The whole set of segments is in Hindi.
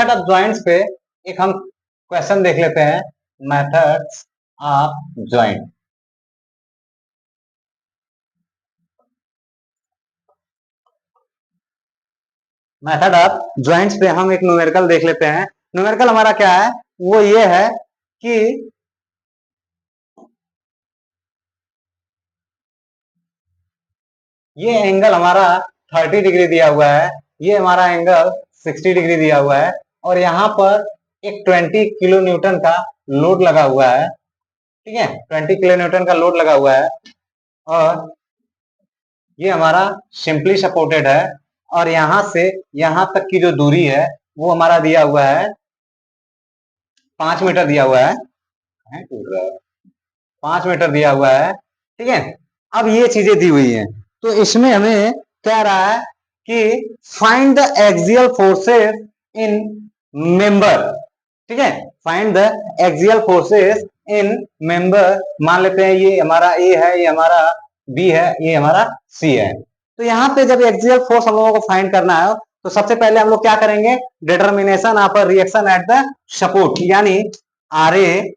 मेथड ऑफ ज्वाइंट्स पे एक हम क्वेश्चन देख लेते हैं, methods of joint. Method of joints पे हम एक न्यूमेरिकल देख लेते हैं। न्यूमेरिकल हमारा क्या है, वो ये है कि ये एंगल हमारा 30 डिग्री दिया हुआ है, ये हमारा एंगल 60 डिग्री दिया हुआ है, और यहाँ पर एक 20 किलो न्यूटन का लोड लगा हुआ है। ठीक है, 20 किलो न्यूटन का लोड लगा हुआ है, और ये हमारा सिंपली सपोर्टेड है, और यहां से यहां तक की जो दूरी है वो हमारा दिया हुआ है 5 मीटर दिया हुआ है, 5 मीटर दिया हुआ है। ठीक है, अब ये चीजें दी हुई हैं, तो इसमें हमें कह रहा है कि find the axial forces in member. ठीक है, find the axial forces in member. मान लेते हैं ये हमारा ए है, ये हमारा बी है, ये हमारा सी है। तो यहाँ पे जब एक्सियल फोर्स हम लोगों को फाइंड करना है, तो सबसे पहले हम लोग क्या करेंगे, determination of reaction at the support, यानी आर ए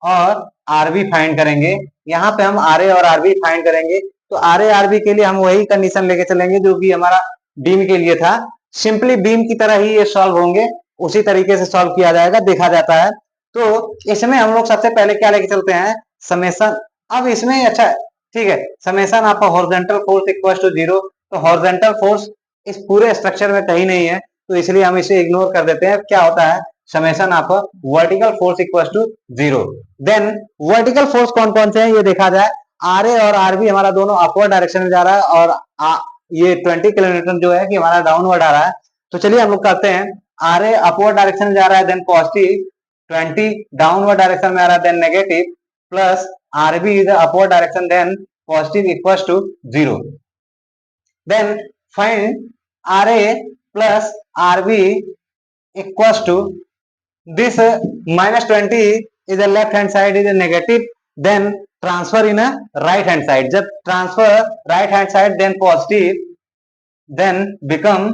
और आरबी फाइंड करेंगे। यहाँ पे हम आर ए और आरबी फाइंड करेंगे, तो आर ए आरबी के लिए हम वही कंडीशन लेके चलेंगे जो कि हमारा बीम के लिए था। सिंपली बीम की तरह ही ये सॉल्व होंगे, उसी तरीके से सॉल्व किया जाएगा, देखा जाता है। तो इसमें हम लोग सबसे पहले क्या लेके चलते हैं, समेशन। अब इसमें अच्छा ठीक है, summation of horizontal force equal to 0। तो हॉरिजॉन्टल फोर्स इस पूरे स्ट्रक्चर में कहीं नहीं है, तो इसलिए हम इसे इग्नोर कर देते हैं। क्या होता है, summation of vertical force equal to 0। Then vertical force कौन कौन से हैं ये देखा जाए। आर ए और आरबी हमारा दोनों अपवर्ड डायरेक्शन में जा रहा है, और ये 20 किलोमीटर जो है कि हमारा डाउनवर्ड आ रहा है। तो चलिए हम लोग करते हैं, आर ए अपवर्ड डायरेक्शन में जा रहा है, देन पॉजिटिव, 20 डाउनवर्ड डायरेक्शन में आ रहा है, then negative, plus RB is upward direction, then positive equal to 0। Then find R A plus RB equals to this minus 20 is a left hand side is a negative, then transfer in a right hand side. जब transfer right hand side then positive, then become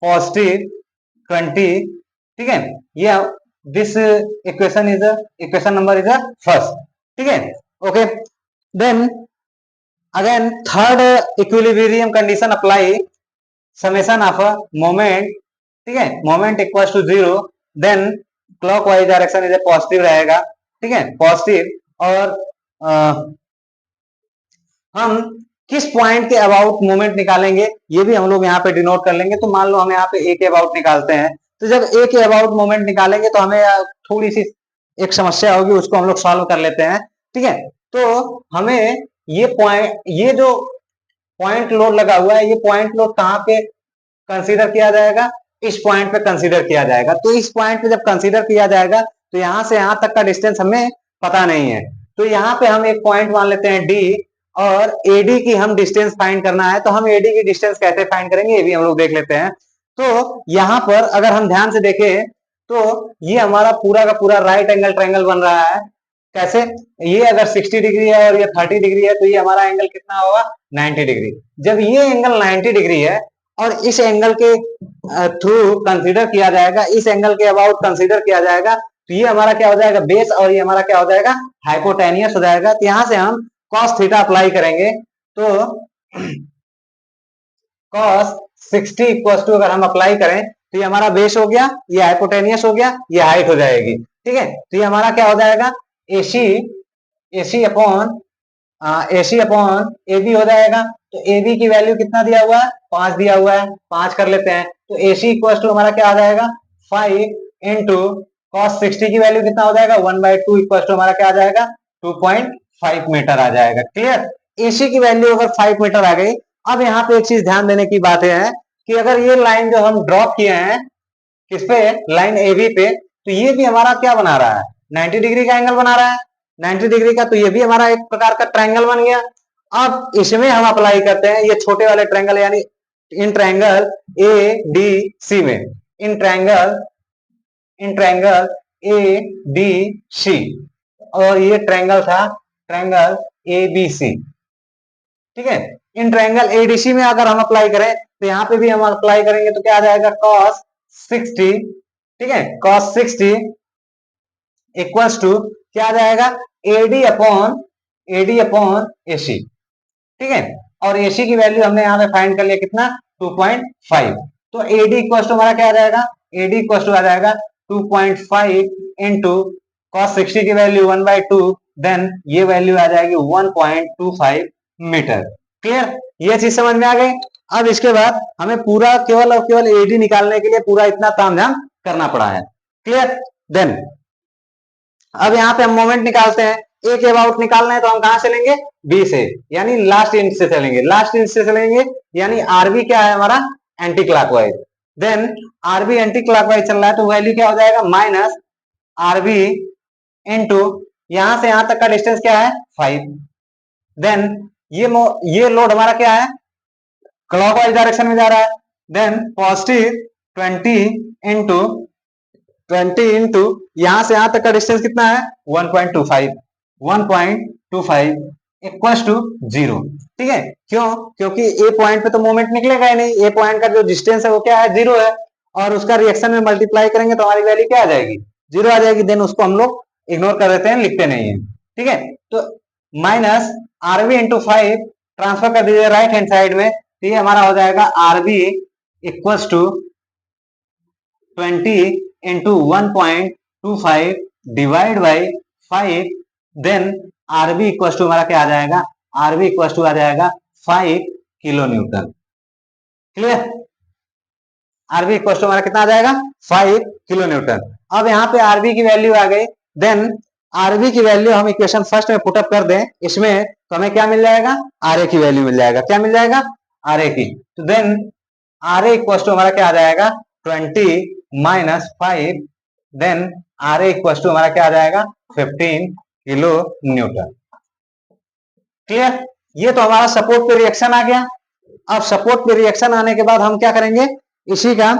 positive 20. ठीक है, ये this equation is a equation number is a first. ठीक है, okay. Then again third equilibrium condition apply, summation of a moment. ठीक है, moment equal to 0, then clockwise direction इधर पॉजिटिव रहेगा। ठीक है, पॉजिटिव, और हम किस पॉइंट के अबाउट मोमेंट निकालेंगे ये भी हम लोग यहाँ पे डिनोट कर लेंगे। तो मान लो हम यहाँ पे ए के अबाउट निकालते हैं, तो जब ए के अबाउट मोमेंट निकालेंगे तो हमें थोड़ी सी एक समस्या होगी, उसको हम लोग सॉल्व कर लेते हैं। ठीक है, तो हमें ये पॉइंट, ये जो पॉइंट लोड लगा हुआ है, ये पॉइंट लोड कहाँ पे कंसीडर किया जाएगा, इस पॉइंट पे कंसीडर किया जाएगा। तो इस पॉइंट पे जब कंसीडर किया जाएगा, तो यहां से यहां तक का डिस्टेंस हमें पता नहीं है, तो यहाँ पे हम एक पॉइंट मान लेते हैं डी, और एडी की हम डिस्टेंस फाइंड करना है। तो हम एडी की डिस्टेंस कैसे फाइंड करेंगे ये भी हम लोग देख लेते हैं। तो यहाँ पर अगर हम ध्यान से देखें, तो ये हमारा पूरा का पूरा राइट एंगल ट्रायंगल बन रहा है। कैसे, ये अगर 60 डिग्री है और ये 30 डिग्री है, तो ये हमारा एंगल कितना होगा, 90 डिग्री। जब ये एंगल 90 डिग्री है और इस एंगल के थ्रू कंसीडर किया जाएगा, इस एंगल के अबाउट कंसीडर किया जाएगा, तो ये हमारा क्या हो जाएगा, बेस, और ये हमारा क्या हो जाएगा, हाइपोटेनियस हो जाएगा। तो यहां से हम cos थीटा अप्लाई करेंगे, तो cos 60 इक्वल टू अगर हम अप्लाई करें, तो ये हमारा बेस हो गया, ये हाइपोटेनियस हो गया, ये हाइट हो जाएगी। ठीक है, तो ये हमारा क्या हो जाएगा, AC AC upon AC upon AB हो जाएगा। तो AB की वैल्यू कितना दिया हुआ है, 5 दिया हुआ है, 5 कर लेते हैं। तो AC इक्वल टू हमारा क्या आ जाएगा, 5 इंटू cos 60 की वैल्यू कितना हो जाएगा, 1/2 इक्वल टू हमारा क्या आ जाएगा, 2.5 मीटर आ जाएगा। क्लियर, AC की वैल्यू अगर 5 मीटर आ गई। अब यहाँ पे एक चीज ध्यान देने की बात है कि अगर ये लाइन जो हम ड्रॉप किए हैं किस पे, लाइन AB पे, तो ये भी हमारा क्या बना रहा है, 90 डिग्री का एंगल बना रहा है, 90 डिग्री का। तो ये भी हमारा एक प्रकार का ट्रायंगल बन गया। अब इसमें हम अप्लाई करते हैं ये छोटे वाले ट्रायंगल, यानी इन ट्रायंगल ADC में, इन ट्रायंगल ADC, और ये ट्रायंगल था ट्रायंगल ABC। ठीक है, इन ट्रायंगल ADC में अगर हम अप्लाई करें, तो यहाँ पे भी हम अप्लाई करेंगे, तो क्या आ जाएगा, cos 60 ठीक है, cos 60 इक्वल्स टू क्या आ जाएगा, एडी अपॉन एसी। ठीक है, और एसी की वैल्यू हमने यहाँ पे फाइंड कर लिया कितना, 2.5। तो एडी इक्वल टू हमारा क्या आ जाएगा, एडी इक्वल टू आ जाएगा 2.5 इंटू कॉस 60 की वैल्यू 1/2, देन ये वैल्यू आ जाएगी 1.25 मीटर। क्लियर, ये चीज समझ में आ गई। अब इसके बाद हमें पूरा केवल और केवल एडी निकालने के लिए पूरा इतना तामझाम करना पड़ा है। क्लियर, देन अब यहाँ पे हम मोमेंट निकालते हैं। ए के अबाउट निकालना है तो हम कहां से लेंगे, बी से, यानी लास्ट इंच से चलेंगे, लास्ट इंच से चलेंगे, यानी आरबी क्या है हमारा, anti clockwise. Then RB anti clockwise चल रहा है तो वैल्यू क्या हो जाएगा, माइनस आरबी इंटू यहां से यहां तक का डिस्टेंस क्या है 5। देन ये लोड हमारा क्या है, क्लॉकवाइज डायरेक्शन में जा रहा है। देन पॉजिटिव 20 इंटू यहां से यहां तक का डिस्टेंस कितना है 1.25 इक्वल्स टू 0। ठीक है, क्यों, क्योंकि ए पॉइंट पे तो मोमेंट निकलेगा ही नहीं, ए पॉइंट का जो डिस्टेंस है वो क्या है, 0 है, और उसका रिएक्शन में मल्टीप्लाई करेंगे तो हमारी वैल्यू क्या आ जाएगी, 0 आ जाएगी। देन उसको हम लोग इग्नोर कर देते हैं, लिखते नहीं है। ठीक है, तो माइनस आरबी इंटू 5 ट्रांसफर कर दीजिए राइट हैंड साइड में, तो ये हमारा हो जाएगा RB equals to 20 into 1.25 divide by 5। Then RB equal to हमारा क्या आ जाएगा, आरबी इक्वल टू आ जाएगा 5 kilo newton. Clear, RB equal to हमारा कितना आ जाएगा, 5 किलो न्यूटन। अब यहाँ पे आरबी की वैल्यू आ गई। देन आरबी की वैल्यू हम इक्वेशन फर्स्ट में पुटअप कर दें इसमें, तो हमें क्या मिल जाएगा, आर ए की वैल्यू मिल जाएगा। क्या मिल जाएगा, आर ए की। तो then R A equal to हमारा क्या आ जाएगा, 20 minus 5। Then R A equal to हमारा क्या आ जाएगा, 15 किलो न्यूटन। क्लियर, ये तो हमारा सपोर्ट पे रिएक्शन आ गया। अब सपोर्ट पे रिएक्शन आने के बाद हम क्या करेंगे, इसी का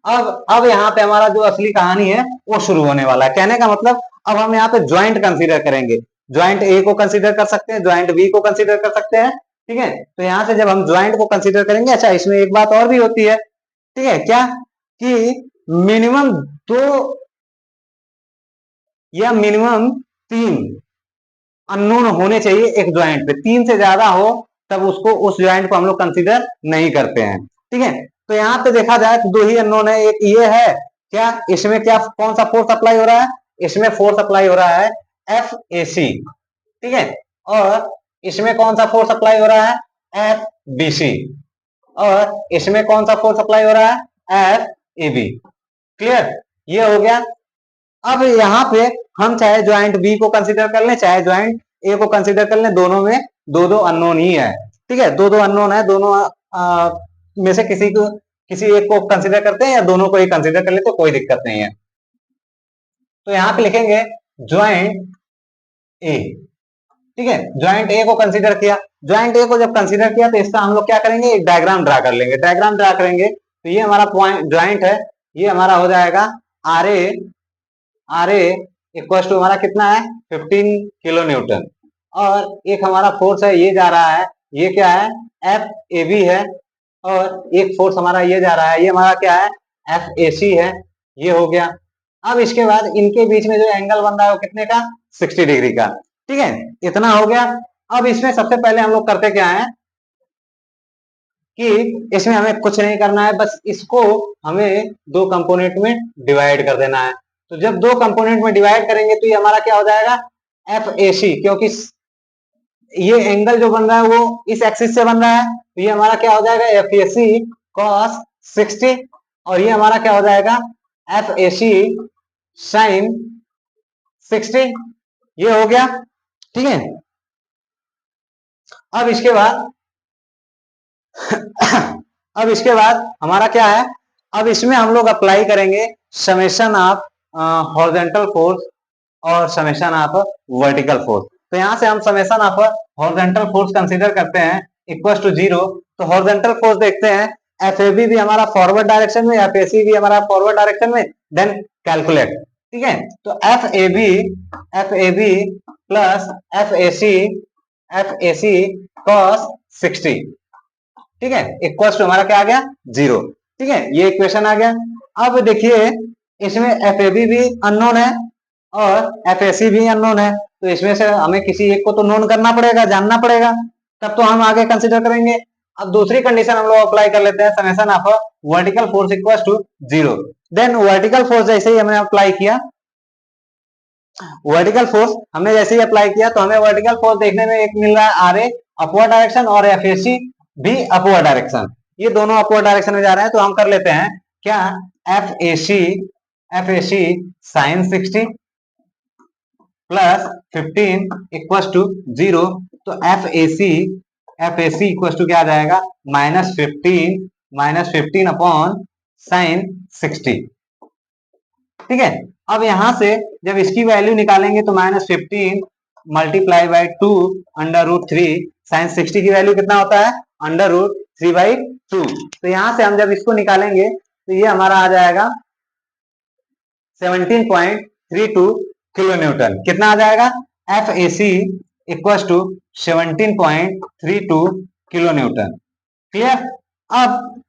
अब यहाँ पे हमारा जो असली कहानी है वो शुरू होने वाला है। कहने का मतलब अब हम यहाँ पे ज्वाइंट कंसीडर करेंगे, ज्वाइंट ए को कंसीडर कर सकते हैं, ज्वाइंट बी को कंसीडर कर सकते हैं। ठीक है, तो यहाँ से जब हम ज्वाइंट को कंसीडर करेंगे, अच्छा इसमें एक बात और भी होती है। ठीक है, क्या कि मिनिमम 2 या मिनिमम 3 अननोन होने चाहिए एक ज्वाइंट पे, 3 से ज्यादा हो तब उसको, उस ज्वाइंट को हम लोग कंसीडर नहीं करते हैं। ठीक है, तो यहाँ पे देखा जाए तो 2 ही अननोन है, एक ये है, क्या इसमें क्या कौन सा फोर्स अप्लाई हो रहा है, इसमें फोर्स अप्लाई हो रहा है एफ ए सी। ठीक है, और इसमें कौन सा फोर्स अप्लाई हो रहा है, एफ बी सी, और इसमें कौन सा फोर्स अप्लाई हो रहा है, एफ ए बी। क्लियर, ये हो गया। अब यहाँ पे हम चाहे ज्वाइंट बी को कंसीडर कर लें, चाहे ज्वाइंट ए को कंसीडर कर लें, दोनों में दो अननोन ही है। ठीक है, दो अननोन है, दोनों में से किसी एक को कंसीडर करते हैं या दोनों को ही कंसीडर कर लेते, तो कोई दिक्कत नहीं है। तो यहाँ पे लिखेंगे ज्वाइंट ए। ठीक है, ज्वाइंट ए को कंसीडर किया, ज्वाइंट ए को जब कंसीडर किया तो इसका हम लोग क्या करेंगे, एक डायग्राम ड्रा कर लेंगे। डायग्राम ड्रा करेंगे तो ये हमारा पॉइंट ज्वाइंट है, ये हमारा हो जाएगा आर ए इक्वल टू हमारा कितना है, 15 किलो न्यूटन, और एक हमारा फोर्स है ये जा रहा है, ये क्या है, एफ ए बी है, और एक फोर्स हमारा ये जा रहा है, ये हमारा क्या है, एफ ए सी है। ये हो गया। अब इसके बाद इनके बीच में जो एंगल बन रहा है वो कितने का, 60 डिग्री का। ठीक है, इतना हो गया। अब इसमें सबसे पहले हम लोग करते क्या है कि इसमें हमें कुछ नहीं करना है, बस इसको हमें 2 कंपोनेंट में डिवाइड कर देना है। तो जब 2 कंपोनेंट में डिवाइड करेंगे तो ये हमारा क्या हो जाएगा, एफ ए सी, क्योंकि ये एंगल जो बन रहा है वो इस एक्सिस से बन रहा है, तो ये हमारा क्या हो जाएगा, एफ ए सी कॉस 60, और ये हमारा क्या हो जाएगा, एफ ए सी साइन 60। ये हो गया। ठीक है, अब इसके बाद अब इसके बाद हमारा क्या है, अब इसमें हम लोग अप्लाई करेंगे समेशन ऑफ हॉरिजॉन्टल फोर्स और समेशन ऑफ वर्टिकल फोर्स। तो यहां से हम summation of horizontal force consider करते हैं इक्वल टू 0। तो हॉरिजॉन्टल फोर्स देखते हैं, एफ ए बी भी हमारा फॉरवर्ड डायरेक्शन में, एफ ए सी भी हमारा फॉरवर्ड डायरेक्शन में, देन कैलकुलेट। ठीक है, तो F A B plus F A C cos 60। ठीक है, इक्वल टू हमारा क्या आ गया, 0। ठीक है, ये इक्वेशन आ गया। अब देखिए इसमें एफ ए बी भी अननोन है और एफ ए सी भी अननोन है, तो इसमें से हमें किसी एक को तो नोन करना पड़ेगा, जानना पड़ेगा, तब तो हम आगे कंसिडर करेंगे। अब दूसरी कंडीशन हम लोग अप्लाई कर लेते हैं, summation of vertical force equal to 0। Then vertical force जैसे ही हमने अप्लाई किया, वर्टिकल फोर्स हमने जैसे ही अप्लाई किया तो हमें वर्टिकल फोर्स देखने में एक मिल रहा है आर ए अपवर्ड डायरेक्शन और एफ ए सी भी अपवर्ड डायरेक्शन, ये दोनों अपवर्ड डायरेक्शन में जा रहे हैं। तो हम कर लेते हैं क्या, F A C sine 60 plus 15 equal to 0। तो F A C equal to क्या आ जाएगा, माइनस 15 अपॉन साइन 60। ठीक है, अब यहां से जब इसकी वैल्यू निकालेंगे तो -15 मल्टीप्लाई बाई 2 √3 साइन 60 की वैल्यू कितना होता है, √3/2। तो यहां से हम जब इसको निकालेंगे तो ये हमारा आ जाएगा 17.32 किलो न्यूटन। कितना आ जाएगा, F A C equal to 17.32 kilo newton. Clear. अब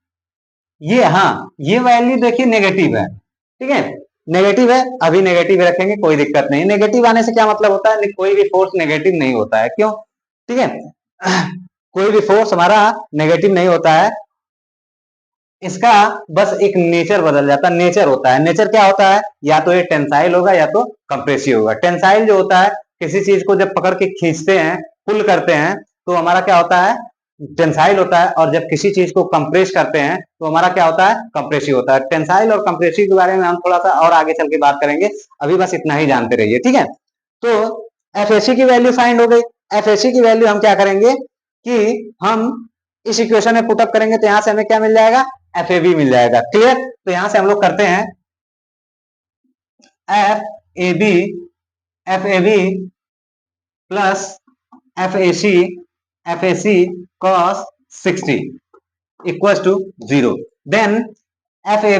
ये, हाँ ये वैल्यू देखिए नेगेटिव है, ठीक है, नेगेटिव है, अभी नेगेटिव रखेंगे, कोई दिक्कत नहीं। नेगेटिव आने से क्या मतलब होता है, कोई भी फोर्स नेगेटिव नहीं होता है, क्यों, ठीक है, कोई भी फोर्स हमारा नेगेटिव नहीं होता है, इसका बस एक नेचर बदल जाता है, नेचर होता है। नेचर क्या होता है, या तो ये टेंसाइल होगा या तो कंप्रेसिव होगा। टेंसाइल जो होता है, किसी चीज को जब पकड़ के खींचते हैं, पुल करते हैं, तो हमारा क्या होता है, टेंसाइल होता है, और जब किसी चीज को कंप्रेस करते हैं तो हमारा क्या होता है, कंप्रेसिव होता है। टेंसाइल और कंप्रेसिव के बारे में हम थोड़ा सा और आगे चल के बात करेंगे, अभी बस इतना ही जानते रहिए, ठीक है। तो एफ ए सी की वैल्यू फाइंड हो गई। एफ ए सी की वैल्यू हम क्या करेंगे कि हम इस इक्वेशन में पुटअप करेंगे, तो यहां से हमें क्या मिल जाएगा, एफ ए बी मिल जाएगा। क्लियर। तो यहां से हम लोग करते हैं F A B plus F A C cos 60 equal to 0। Then F A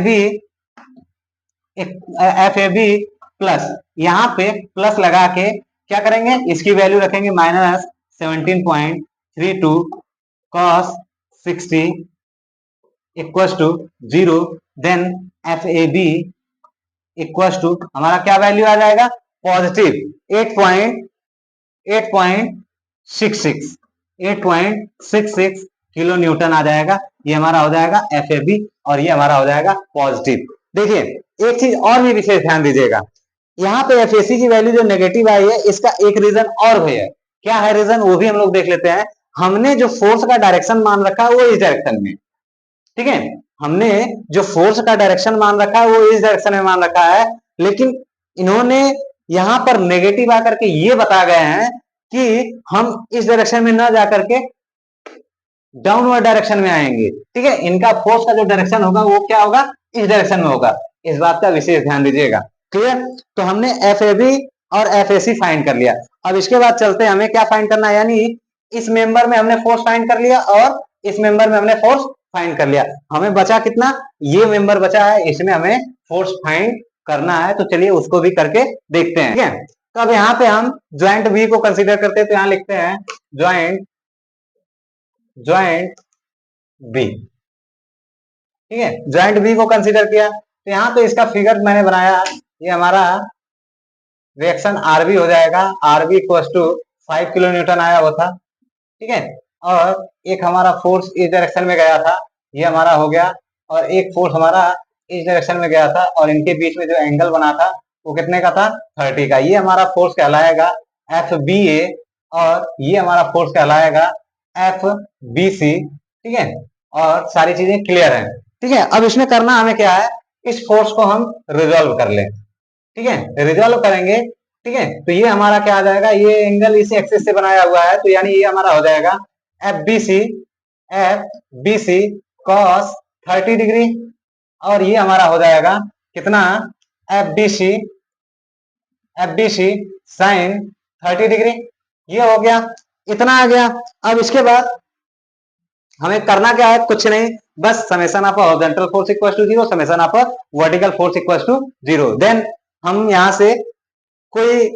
B plus, यहां पे प्लस लगा के क्या करेंगे, इसकी वैल्यू रखेंगे -17.32 cos 60 equal to 0। Then F A B equal to हमारा क्या वैल्यू आ जाएगा, पॉजिटिव 8.66 किलो न्यूटन आ जाएगा। ये हमारा हो जाएगा एफ ए बी और ये हमारा हो जाएगा पॉजिटिव। देखिए एक चीज और भी विशेष ध्यान दीजिएगा, यहाँ पे एफ ए सी की वैल्यू जो नेगेटिव आई है, इसका एक रीजन और भी है। क्या है रीजन, वो भी हम लोग देख लेते हैं। हमने जो फोर्स का डायरेक्शन मान रखा है वो इस डायरेक्शन में, ठीक है, हमने जो फोर्स का डायरेक्शन मान रखा है वो इस डायरेक्शन में मान रखा है, लेकिन इन्होंने यहां पर नेगेटिव आकर के ये बता गए हैं कि हम इस डायरेक्शन में ना जाकर के डाउनवर्ड डायरेक्शन में आएंगे, ठीक है। इनका फोर्स का जो डायरेक्शन होगा वो क्या होगा, इस डायरेक्शन में होगा। इस बात का विशेष ध्यान दीजिएगा। क्लियर। तो हमने एफ ए बी और एफ ए सी फाइंड कर लिया। अब इसके बाद चलते हैं, हमें क्या फाइंड करना है, यानी इस मेंबर में हमने फोर्स फाइंड कर लिया और इस मेंबर में हमने फोर्स फाइंड कर लिया। हमें बचा कितना, ये मेंबर बचा है, इसमें हमें फोर्स फाइंड करना है। तो चलिए उसको भी करके देखते हैं, ठीक है। तो अब यहाँ पे हम ज्वाइंट बी को कंसीडर करते हैं, तो यहाँ लिखते हैं ज्वाइंट बी, ठीक है। ज्वाइंट बी को कंसीडर किया तो यहाँ पे इसका फिगर मैंने बनाया, ये हमारा रिएक्शन आरबी हो जाएगा, RB equal to 5 kilo newton आया हुआ था, ठीक है। और एक हमारा फोर्स इस डायरेक्शन में गया था, ये हमारा हो गया, और एक फोर्स हमारा इस डायरेक्शन में गया था, और इनके बीच में जो एंगल बना था वो कितने का था, 30 का। ये हमारा फोर्स कहलाएगा एफ बी ए, और ये हमारा फोर्स कहलाएगा एफ बी सी, ठीक है। और सारी चीजें क्लियर हैं, ठीक है। अब इसमें करना हमें क्या है, इस फोर्स को हम रिजॉल्व कर ले, ठीक है, रिजॉल्व करेंगे, ठीक है। तो ये हमारा क्या आ जाएगा, ये एंगल इसी एक्सिस से बनाया हुआ है, तो यानी ये हमारा हो जाएगा F B C cos 30 degree, और ये हमारा हो जाएगा कितना, F B C sine 30 degree. ये हो गया, इतना आ गया। अब इसके बाद हमें करना क्या है, कुछ नहीं, बस summation of horizontal force equal to 0, summation of vertical force equal to 0। Then हम यहां से कोई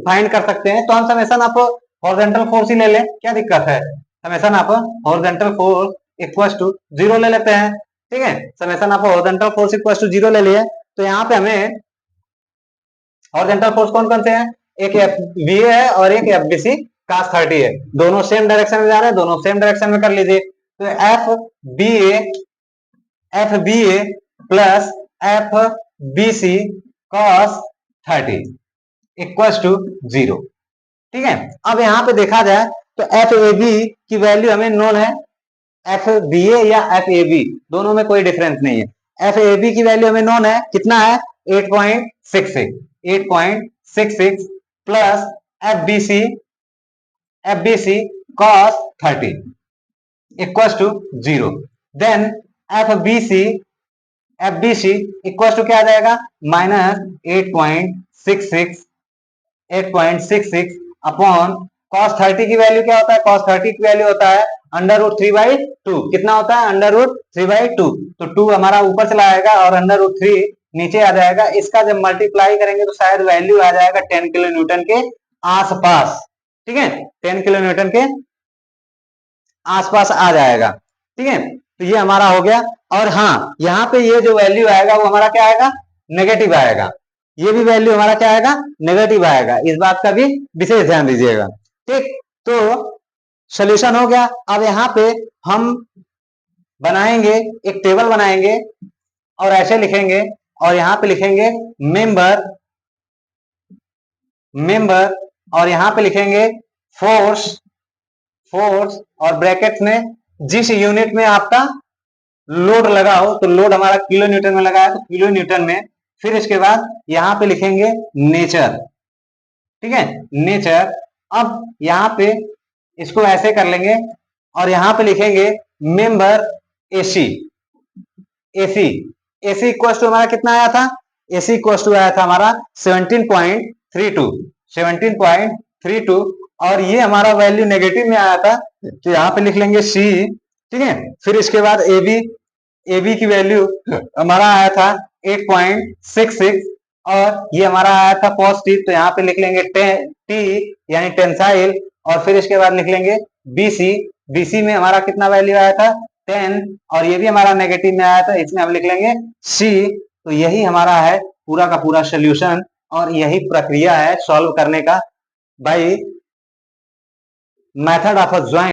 फाइंड कर सकते हैं, तो हम समेशन ऑफ हॉरिजॉन्टल फोर्स ही ले लें, क्या दिक्कत है। Summation of horizontal force equal to 0 ले लेते हैं, ठीक है, summation of horizontal force equal to 0 ले लिए। तो यहाँ पे हमें हॉरिजॉन्टल फोर्स कौन कौन से हैं, एक एफ बी ए है और एक एफ बी सी cos 30 है, दोनों सेम डायरेक्शन में जा रहे हैं, दोनों सेम डायरेक्शन में कर लीजिए। तो F B A plus F B C cos 30 equal to 0। ठीक है, अब यहाँ पे देखा जाए तो एफ ए बी की वैल्यू हमें नोन है, एफ बी ए या एफ ए बी दोनों में कोई डिफरेंस नहीं है। एफ ए बी की वैल्यू हमें नोन है, कितना है 8.66 plus F B C cos 30 equal to 0। Then F B C equal to क्या आ जाएगा, माइनस 8.66 अपॉन cos 30 की वैल्यू क्या होता है, cos 30 की वैल्यू होता है √3/2। कितना होता है √3/2। तो 2 हमारा ऊपर चला आएगा और √3 नीचे आ जाएगा। इसका जब मल्टीप्लाई करेंगे तो शायद वैल्यू आ जाएगा 10 किलो न्यूटन के आसपास। ठीक है, 10 किलो न्यूटन के आसपास आ जाएगा। ठीक है, तो ये हमारा हो गया। और हाँ, यहाँ पे ये जो वैल्यू आएगा वो हमारा क्या आएगा, नेगेटिव आएगा। ये भी वैल्यू हमारा क्या आएगा, नेगेटिव आएगा। इस बात का भी विशेष ध्यान दीजिएगा। ठीक, तो सॉल्यूशन हो गया। अब यहाँ पे हम बनाएंगे, एक टेबल बनाएंगे और ऐसे लिखेंगे, और यहाँ पे लिखेंगे मेंबर और यहाँ पे लिखेंगे फोर्स और ब्रैकेट में जिस यूनिट में आपका लोड लगा हो, तो लोड हमारा किलो न्यूटन में लगा है तो किलो न्यूटन में। फिर इसके बाद यहाँ पे लिखेंगे नेचर। ठीक है, नेचर। अब यहाँ पे इसको ऐसे कर लेंगे और यहाँ पे लिखेंगे मेंबर एसी इक्वल टू हमारा कितना आया था, एसी इक्वल टू आया था हमारा 17.32। और ये हमारा वैल्यू नेगेटिव में आया था, तो यहाँ पे लिख लेंगे सी। ठीक है, फिर इसके बाद एबी की वैल्यू हमारा आया था 8.66 और ये हमारा आया था पॉजिटिव, तो यहाँ पे लिख लेंगे टी यानी टेंसाइल। और फिर इसके बाद लिख लेंगे बीसी में हमारा कितना वैल्यू आया था 10 और ये भी हमारा नेगेटिव में आया था, इसमें हम लिख लेंगे सी। तो यही हमारा है पूरा का पूरा सोल्यूशन और यही प्रक्रिया है सॉल्व करने का by method of a joint